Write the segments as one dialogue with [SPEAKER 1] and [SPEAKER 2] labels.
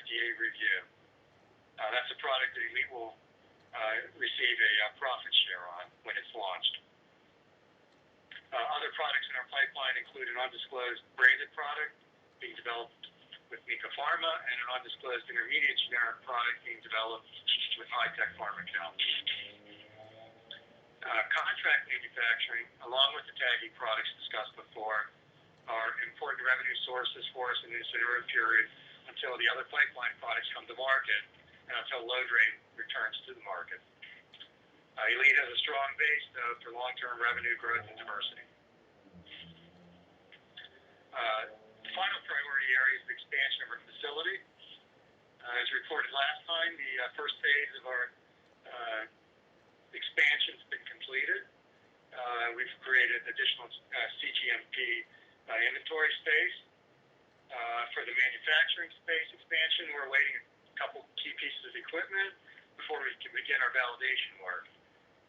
[SPEAKER 1] FDA review. That's a product that Elite will receive a profit share on when it's launched. Other products in our pipeline include an undisclosed branded product being developed with Mika Pharma and an undisclosed intermediate generic product being developed with high-tech pharma companies. Contract manufacturing, along with the TAGI products discussed before, are important revenue sources for us in this interim period until the other pipeline products come to market and until load rate returns to the market. Elite has a strong base, though, for long-term revenue growth and diversity. The final priority area is the expansion of our facility. As reported last time, the first phase of our expansion has been completed. We've created additional CGMP inventory space. For the manufacturing space expansion, we're awaiting a couple key pieces of equipment before we can begin our validation work.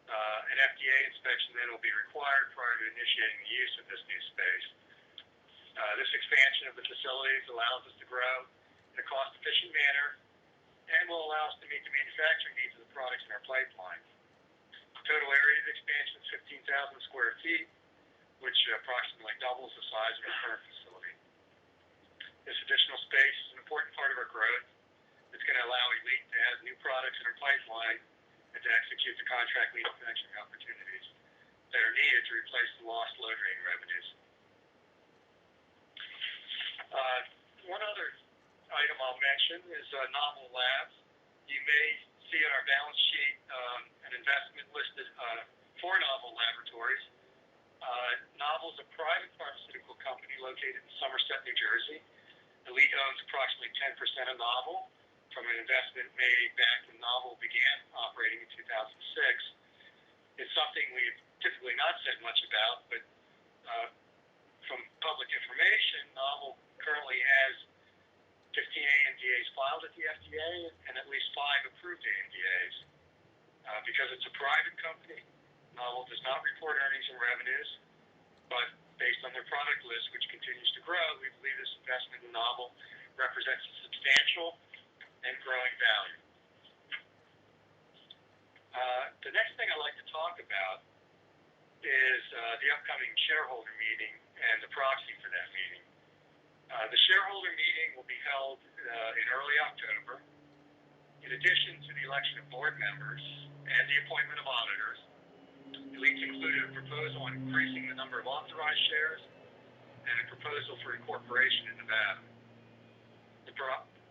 [SPEAKER 1] An FDA inspection then will be required prior to initiating the use of this new space. This expansion of the facilities allows us to grow in a cost-efficient manner and will allow us to meet the manufacturing needs of the products in our pipeline. The total area of expansion is 15,000 square feet, which approximately doubles the size of our current facility. This additional space is an important part of our growth. It's going to allow Elite to add new products in our pipeline and to execute the contract manufacturing opportunities that are needed to replace the lost load rating revenues. One other item I'll mention is Novel Labs. You may see on our balance sheet an investment listed for Novel Laboratories. Novel is a private pharmaceutical company located in Somerset, New Jersey. Elite owns approximately 10% of Novel from an investment made back when Novel began operating in 2006. It's something we've typically not said much about, but from public information, Novel currently has 15 ANDAs filed at the FDA and at least 5 approved ANDAs. Because it's a private company, Novel does not report earnings and revenues, but based on their product list, which continues to grow, we believe this investment in Novel represents a substantial and growing value. The next thing I'd like to talk about is the upcoming shareholder meeting and the proxy for that meeting. The shareholder meeting will be held in early October. In addition to the election of board members and the appointment of auditors, Elite's included a proposal on increasing the number of authorized shares and a proposal for incorporation in Nevada. The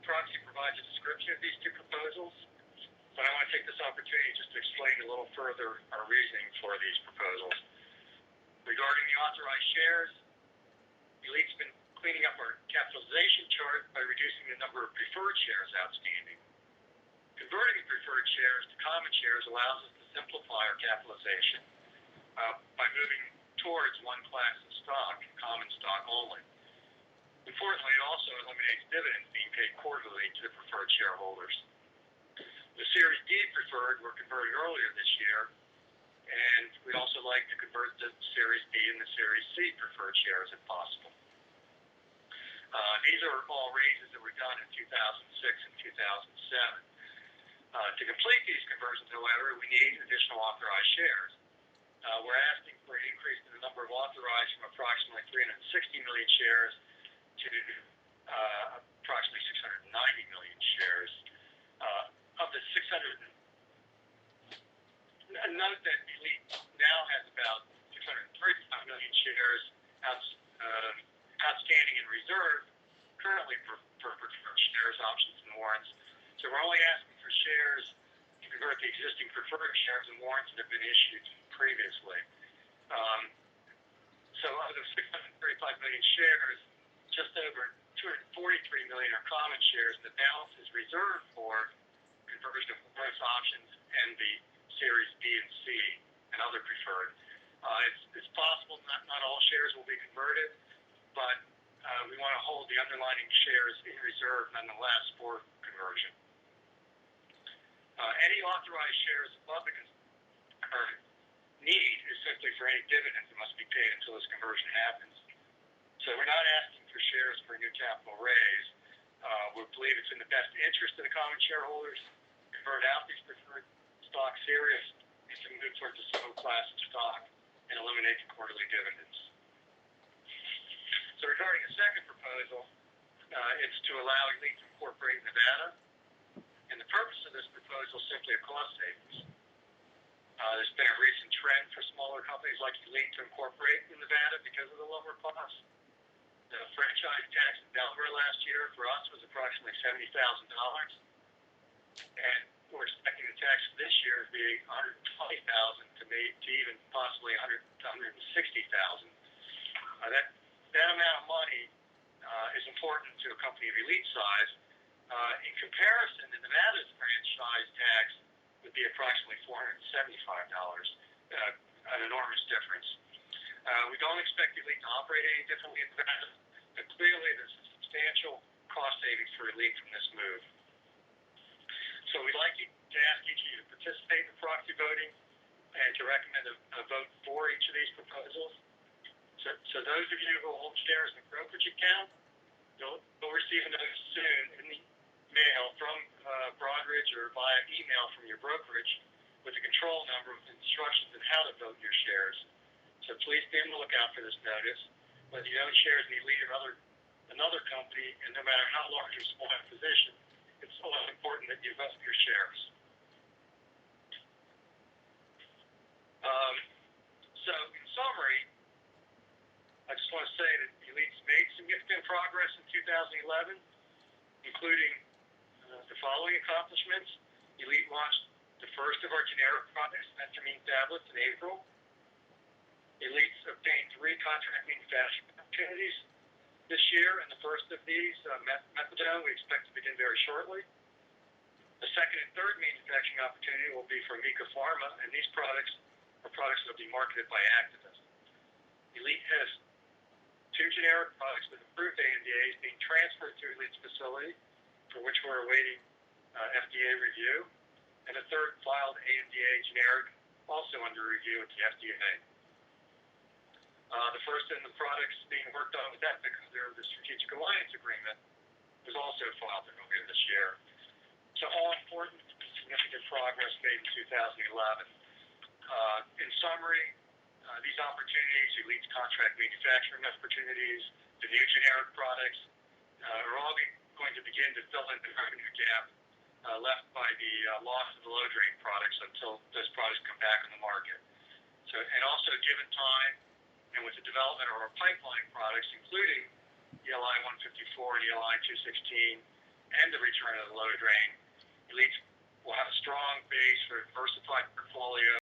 [SPEAKER 1] proxy provides a description of these two proposals, but I want to take this opportunity just to explain a little further our reasoning for these proposals. Regarding the authorized shares, Elite's been cleaning up our capitalization chart by reducing the number of preferred shares outstanding. Converting preferred shares to common shares allows us to simplify our capitalization by moving towards one class of stock, common stock only. Importantly, it also eliminates dividends being paid quarterly to the preferred shareholders. The Series D preferred were converted earlier this year, and we'd also like to convert the Series B and the Series C preferred shares if possible. These are all raises that were done in 2006 and 2007. To complete these conversions, however, we need additional authorized shares. We're asking for an increase in the number of authorized from approximately 360 million shares to approximately 690 million shares. Of the 600, note that Elite now has about 635 million shares outstanding in reserve, currently for preferred shares, options, and warrants. So we're only asking for shares to convert the existing preferred shares and warrants that have been issued previously. So of the 635 million shares, just over 243 million are common shares, and the balance is reserved for conversion of warrants, options, and the Series B and C and other preferred. It's possible not all shares will be converted, but we want to hold the underlying shares in reserve nonetheless for conversion. Any authorized shares above the need is simply for any dividends that must be paid until this conversion happens. So we're not asking for shares for a new capital raise. We believe it's in the best interest of the common shareholders to convert out these preferred stock series and to move towards a single class of stock and eliminate the quarterly dividends. So regarding the second proposal, it's to allow Elite to incorporate Nevada. And the purpose of this proposal is simply a cost savings. There's been a recent trend for smaller companies like Elite to incorporate in Nevada because of the lower costs. The franchise tax in Delaware last year for us was approximately $70,000. And we're expecting the tax for this year to be $120,000 to even possibly $160,000. That amount of money is important to a company of Elite size. In comparison, the Nevada's franchise tax would be approximately $475, an enormous difference. We don't expect Elite to operate any differently in Nevada, but clearly there's a substantial cost savings for Elite from this move. So we'd like to ask each of you to participate in proxy voting and to recommend a vote for each of these proposals. So those of you who hold shares in a brokerage account, you'll receive a notice soon in the mail from Broadridge or via email from your brokerage with a control number with instructions on how to vote your shares. So please be on the lookout for this notice. Whether you own shares in Elite or another company, and no matter how large or small your position, it's always important that you vote your shares. So in summary, I just want to say that Elite's made significant progress in 2011, including the following accomplishments. Elite launched the first of our generic products, metformin tablets, in April. Elite's obtained 3 contract manufacturing opportunities this year, and the first of these, methadone, we expect to begin very shortly. The second and third manufacturing opportunity will be for Mika Pharma, and these products are products that will be marketed by activists. Elite has 2 generic products with approved ANDAs being transferred to Elite's facility, for which we're awaiting FDA review, and a third filed ANDA generic also under review at the FDA. The first in the products being worked on with Epic under the Strategic Alliance Agreement was also filed earlier this year. So all important and significant progress made in 2011. In summary, these opportunities, Elite's contract manufacturing opportunities, the new generic products, are all going to begin to fill in the revenue gap left by the loss of the low drain products until those products come back on the market. So, and also given time, and with the development of our pipeline products, including ELI 154 and ELI 216, and the return of the low drain, Elite will have a strong base for a diversified portfolio